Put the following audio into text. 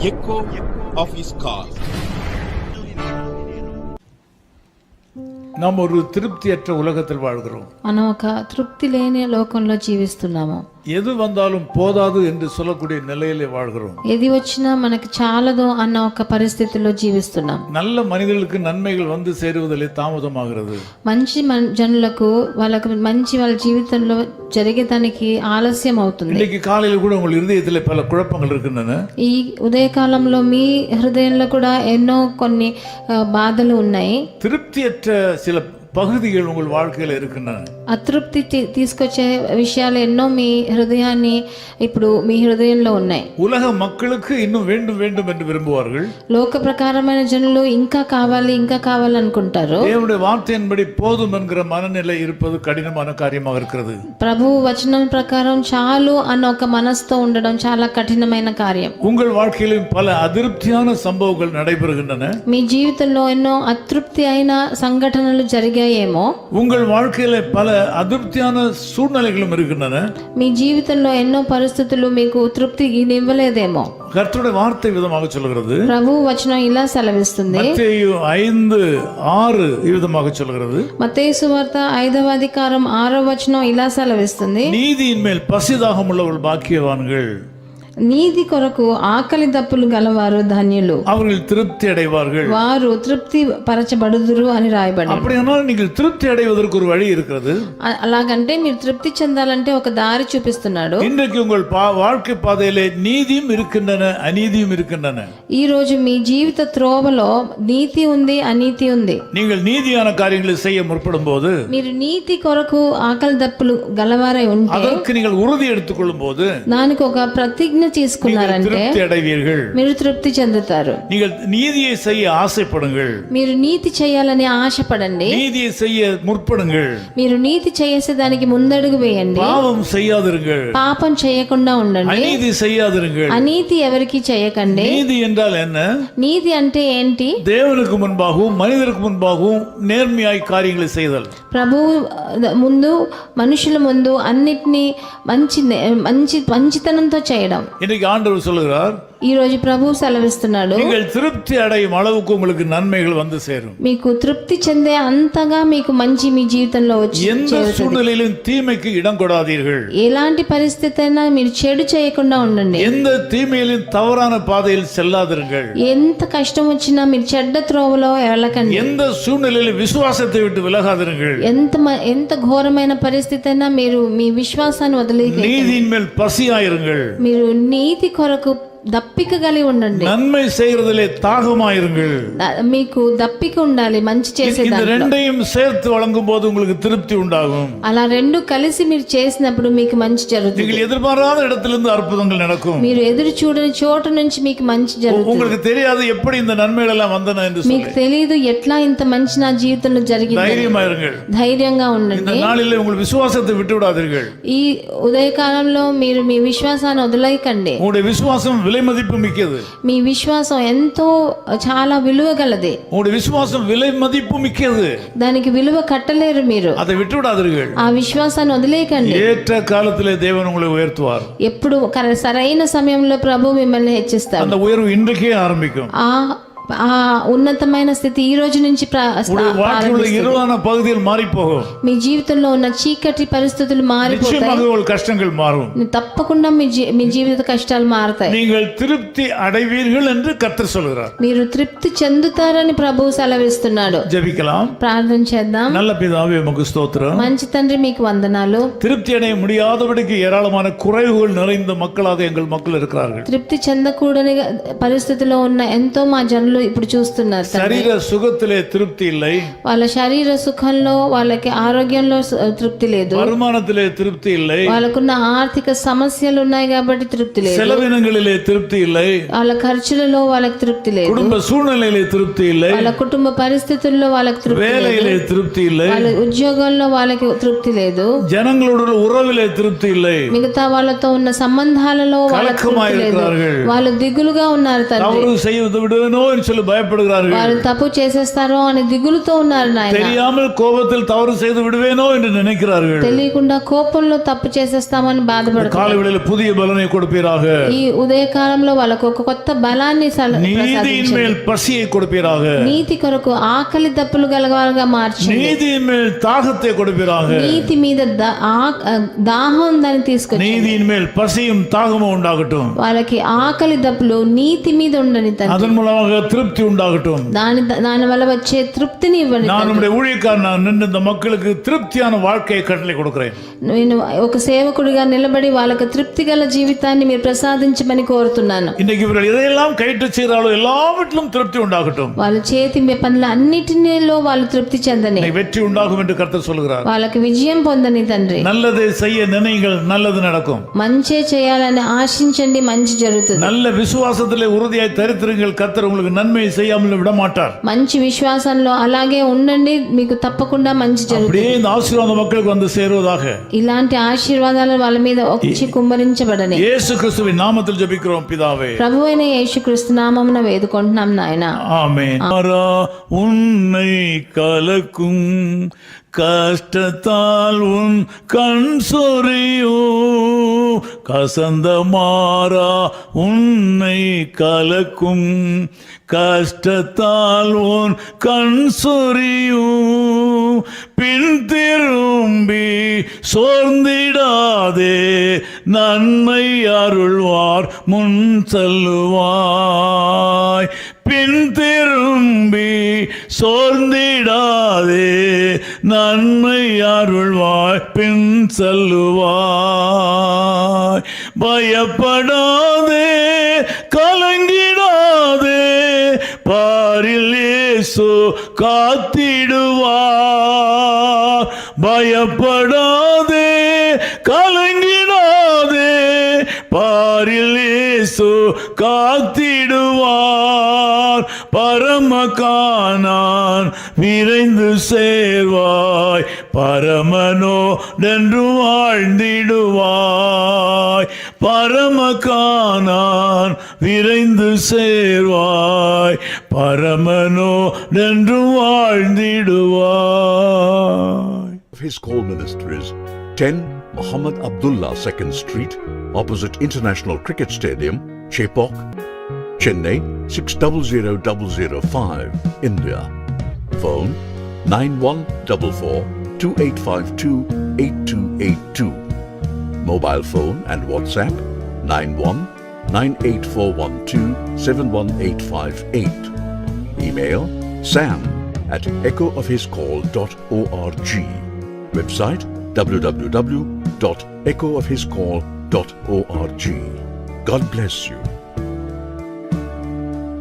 echo of his call. நாம் ஒரு திருப்தியற்ற உலகத்தில் வாழ்கிறோம். మనం ఒక తృప్తి లేని లోకంలో జీవిస్తున్నాము. எது வந்தாலும் போதாது என்று சொல்லக்கூடிய நிலையிலே வாழ்கிறோம். ఏది వచ్చినా మనకి చాలదు అన్న ఒక పరిస్థితిలో జీవిస్తున్నాం. நல்ல மனிதர்களுக்கு நன்மைகள் வந்து சேருவதிலே தாமதமாகிறது. మంచి జనులకు వాళ్ళకి మంచి వాళ్ళ జీవితంలో జరిగేదానికి ఆలస్యం అవుతుంది. இன்னைக்கு காலையில் கூட உங்கள் இதயத்திலே பல குழப்பங்கள் இருக்கின்றன. ఈ ఉదయకాలంలో మీ హృదయంలో కూడా ఎన్నో కొన్ని బాధలు ఉన్నాయి. திருப்தியற்ற சில பகுதிகள் உங்கள் வாழ்க்கையில் இருக்கின்றன. అతృప్తి తీసుకొచ్చే విషయాలు ఎన్నో మీ హృదయాన్ని ఇప్పుడు మీ హృదయంలో ఉన్నాయి. உலக மக்களுக்கு இன்னும் வேண்டும் வேண்டும் என்று விரும்புவார்கள். లోక ప్రకారమైన జనులు ఇంకా కావాలి ఇంకా కావాలనుకుంటారు. தேவனுடைய வார்த்தையின்படி போதும் என்கிற மனநிலை இருப்பது கடினமான காரியமாக இருக்கிறது. ప్రభు వచనం ప్రకారం చాలు అన్న ఒక మనసుతో ఉండడం చాలా కఠినమైన కార్యం. உங்கள் வாழ்க்கையிலும் பல அதிருப்தியான சம்பவங்கள் நடைபெறுகின்றன. మీ జీవితంలో ఎన్నో అతృప్తి అయిన సంఘటనలు జరిగాయేమో. உங்கள் வாழ்க்கையில பல அதிருப்தியான சூழ்நிலைகளும் இருக்கின்றன. మీ జీవితంలో ఎన్నో పరిస్థితులు మీకు తృప్తి ఇవ్వలేదేమో. கர்த்தருடைய வார்த்தை விதமாக சொல்கிறது. ప్రభు వచనం ఇలా సెలవిస్తుంది. மత్తேயு 5:6 ఈ విధமாக சொல்கிறது. మత్తయి సువార్త 5వ అధికారం 6వ వచనం ఇలా సెలవిస్తుంది. நீதியின் மேல் பசிதாகம் உள்ளவர்கள் பாக்கியவான்கள். నీతి కొరకు ఆకలి దప్పులు గలవారు ధన్యులు, அவர்கள் திருப்தி அடைவார்கள். వారు తృప్తి పరచబడుదురు అని రాయబడింది. அப்படியானால் நீங்கள் திருப்தி அடைவதற்கு ஒரு வழி இருக்கிறது. అలాగంటే మీరు తృప్తి చెందాలంటే ఒక దారి చూపిస్తున్నాడు. இன்றைக்கு உங்கள் வாழ்க்கை பாதையிலே நீதியும் இருக்கின்றன, அநீதியும் இருக்கின்றன. ఈ రోజు మీ జీవిత త్రోవలో నీతి ఉంది, అనీతి ఉంది. நீங்கள் நீதியான காரியங்களை செய்ய முற்படும் போது, మీరు నీతి కొరకు ఆకలి దప్పులు గలవారై ఉంటే, அதற்கு நீங்கள் உறுதி எடுத்துக்கொள்ளும் போது, దానికి ఒక ప్రతిజ్ఞ తీసుకున్నారంటే మీరు తృప్తి చెందుతారు. நீங்கள் நீதியை செய்ய ஆசைப்படுங்கள். మీరు నీతి చేయాలని ఆశపడండి. நீதியை செய்ய முற்படுங்கள். మీరు నీతి చేసే దానికి ముందడుగు వేయండి. பாவம் செய்யாதிருங்கள். పాపం చేయకుండా ఉండండి. அநீதி செய்யாதிருங்கள். అనీతి ఎవరికి చేయకండి. நீதி என்றால் என்ன? నీతి అంటే ఏంటి? தேவனுக்கு முன்பாகவும் மனிதருக்கு முன்பாகவும் நேர்மையாய் காரியங்களை செய்தல். ప్రభు ముందు మనుషుల ముందు అన్నిటినీ మంచితనంతో చేయడం. இன்னைக்கு ஆண்டவர் சொல்லுகிறார், ఈ రోజు ప్రభు సెలవిస్తున్నాడు, நீங்கள் திருப்தி அடையும் அளவுக்கு உங்களுக்கு நன்மைகள் வந்து சேரும். మీకు తృప్తి చెందే అంతగా మీకు మంచి మీ జీవితంలో వచ్చి எந்த சூழ்நிலையிலும் தீமைக்கு இடம் கொடாதீர்கள். ఎలాంటి పరిస్థితి అయినా మీరు చెడు చేయకుండా ఉండండి. எந்த தீமையிலும் தவறான பாதையில் செல்லாதிருங்கள். ఎంత కష్టం వచ్చినా మీరు చెడ్డ త్రోవలో వెళ్ళకండి. எந்த சூழ்நிலையிலும் விசுவாசத்தை விட்டு விலகாதிருங்கள். ఎంత ఘోరమైన పరిస్థితి అయినా మీరు మీ విశ్వాసాన్ని వదిలేయండి. நீதியின் மேல் பசியாயிருங்கள். మీరు నీతి కొరకు దప్పిక కలిగి ఉండండి. நன்மை செய்யறதிலே தாகமாயிருங்கள். మీకు దప్పిక ఉండాలి మంచి చేసే இந்த దాంట్లో. ரெண்டையும் சேர்த்து வழங்கும் போது உங்களுக்கு திருப்தி உண்டாகும். అలా రెండు కలిసి మీరు చేసినప్పుడు మీకు మంచి జరుగుతుంది. நீங்கள் எதிர்பாராத இடத்திலிருந்து அற்புதங்கள் நடக்கும். మీరు ఎదురు చూడని చోట నుంచి మీకు మంచి జరుగుతుంది. உங்களுக்கு தெரியாது எப்படி இந்த நன்மைகள் எல்லாம் வந்தன என்று మీకు తెలియదు ఎట్లా ఇంత మంచి నా జీవితంలో జరిగింది. தைரியமாயிருங்கள். ధైర్యంగా ఉండండి. இந்த நாளிலே உங்கள் விசுவாசத்தை விட்டு விடாதீர்கள். ఈ ఉదయకాలంలో మీరు మీ విశ్వాసాన్ని వదిలేయకండి. உங்களுடைய விசுவாசம் விலை மதிப்பு மிக்கது. మీ విశ్వాసం ఎంతో చాలా విలువ గలది. உங்களுடைய விசுவாசம் விலை மதிப்பு மிக்கது. దానికి విలువ కట్టలేరు మీరు. அதை விட்டு விடாதீர்கள். ఆ విశ్వాసాన్ని వదిలేయకండి. ஏற்ற காலத்திலே தேவன் உங்களை உயர்த்துவார். ఎప్పుడు సరైన సమయంలో ప్రభు మిమ్మల్ని హెచ్చిస్తారు. அந்த உயர்வு இன்றைக்கே ஆரம்பிக்கும். ఆ ఉన్నతమైన స్థితి ఈ రోజు నుంచి இருளான பகுதியில் மாறி போகும். మీ జీవితంలో ఉన్న చీకటి పరిస్థితులు మారిపోతాయి. కష్టங்கள் మాறும். తప్పకుండా మీ జీవిత కష్టాలు మారతాయి. நீங்கள் திருப்தி அடைவீர்கள் என்று கர்த்தர் சொல்கிறார். మీరు తృప్తి చెందుతారని ప్రభువు సెలవిస్తున్నాడు. ஜெபிக்கலாம். ప్రార్థన చేద్దాం. நல்ல பிதாவே உமக்கு ஸ்தோத்திரம். మంచి తండ్రి మీకు వందనాలు. திருப்தி அடைய முடியாதபடிக்கு ஏராளமான குறைவுகள் நிறைந்த மக்களாக எங்கள் மக்கள் இருக்கிறார்கள். తృప్తి చెందకూడని పరిస్థితిలో ఉన్న ఎంతో మా జనులు ఇప్పుడు చూస్తున్నారు. శరీర సుఖத்திலே திருப்தி இல்லை. వాళ్ళ శరీర సుఖంలో వాళ్ళకి ఆరోగ్యంలో తృప్తి లేదు. வருமானத்திலே திருப்தி இல்லை. వాళ్ళకున్న ఆర్థిక సమస్యలు ఉన్నాయి కాబట్టి తృప్తి లేదు. செலவினங்களிலே திருப்தி இல்லை. వాళ్ళ ఖర్చులలో వాళ్ళకి తృప్తి లేదు. குடும்ப சூழ்நிலையிலே திருப்தி இல்லை. వాళ్ళ కుటుంబ పరిస్థితుల్లో వాళ్ళకి తృప్తి లేదు. வேலையிலே திருப்தி இல்லை. వాళ్ళ ఉద్యోగంలో వాళ్ళకి తృప్తి లేదు. జనங்களோட உறவிலே திருப்தி இல்லை. మిగతా వాళ్ళతో ఉన్న సంబంధాలలో వాళ్ళకి తృప్తి లేదు. వాళ్ళు దిగులుగా ఉన్నారు తండ్రి. తవరు செய்வது விடுவேனோ என்று சொல்லி பயப்படுகிறார்கள். వారు తప్పు చేసేస్తారో అని దిగులుతో ఉన్నారు నాయన. தெரியாமல் கோபத்தில் தவறு செய்து விடுவேனோ என்று நினைக்கிறார்கள். తెలియకుండా కోపంలో తప్పు చేసేస్తామని బాధపడుతున్నారు. காலைவேளையில் புதிய பலனை கொடுப்பீராக. ఈ ఉదయకాలంలో వాళ్ళకు ఒక కొత్త బలాన్ని நீதியின் மேல் பசியை கொடுப்பீராக. నీతి కొరకు ఆకలి దప్పులు గలవారుగా మార్చండి. நீதியின் மேல் தாகத்தை கொடுப்பீராக. నీతి మీద దాహం ఉందని తీసుకొచ్చి நீதியின் மேல் பசியும் தாகமும் உண்டாகட்டும். వాళ్ళకి ఆకలి దప్పులు నీతి మీద ఉండని తండ్రి. அதன் மூலமாக திருப்தி உண்டாகட்டும். దాని వల్ల వచ్చే తృప్తిని ఇవ్వండి. நான் நம்முடைய ஊழியக்காரன் நின்று இந்த மக்களுக்கு திருப்தியான வாழ்க்கையை கட்டளை கொடுக்கிறேன். నేను ఒక సేవకుడిగా నిలబడి వాళ్ళకి తృప్తి గల జీవితాన్ని మీరు ప్రసాదించమని కోరుతున్నాను. இன்னைக்கு இவர்கள் எதையெல்லாம் கைட்டு செய்கிறாளோ எல்லாவற்றிலும் திருப்தி உண்டாகட்டும். వాళ్ళ చేతి పనుల అన్నిటిలో వాళ్ళు తృప్తి చెందని வெற்றி உண்டாகும் என்று கர்த்தர் சொல்கிறார். వాళ్ళకి విజయం పొందని తండ్రి. நல்லதை செய்ய நினைங்கள், நல்லது நடக்கும். మంచి చేయాలని ఆశించండి, మంచి జరుగుతుంది. நல்ல விசுவாசத்திலே உறுதியாய் தரித்திருங்கள், கர்த்தர் உங்களுக்கு நன்மை செய்யாமல் விட மாட்டார். మంచి విశ్వాసంలో అలాగే ఉండండి, మీకు తప్పకుండా మంచి జరుగుతుంది. அப்படியே இந்த ஆசீர்வாதம் மக்களுக்கு வந்து சேருவதாக. ఇలాంటి ఆశీర్వాదాలు వాళ్ళ మీద వచ్చి కుమ్మరించబడని இயேசு கிறிஸ்துவின் நாமத்தில் ஜெபிக்கிறோம் பிதாவே. ప్రభువైన యేసుక్రీస్తు నామమున వేడుకుంటున్నాం నాయన. ஆமென். உன்னை கலக்கும் கஷ்டத்தால் உன் கண் சொறியோ, கசந்த மாறா உன்னை கலக்கும் கஷ்டத்தால் உன் கண் சொறியோ, பின் திரும்பி சோர்ந்திடாதே, நன்மை அருள்வார் முன் செல்லுவாய். பின் திரும்பி சோர்ந்திடாதே, நன்மை அருள்வாய் பின் செல்லுவாய். பயப்படாதே, கலங்கிடாதே, பாரில் இயேசு காத்திடுவார். பயப்படாதே, கலங்கிடாதே, பாரில் இயேசு காத்திடுவார். பரமகானான் விரைந்து சேர்வாய், பரமனோடென்று வாழ்ந்திடுவாய். பரமகானான் விரைந்து Servai, பரமனோடென்று வாழ்ந்திடுவாய். His call ministries 10 Muhammad Abdullah 2nd Street, opposite International Cricket Stadium, Chepauk, Chennai 600005, India. Phone 914428528282. Mobile phone and WhatsApp 919841271858. Email sam@echoofhiscall.org. Website www.echoofhiscall.org. God bless you.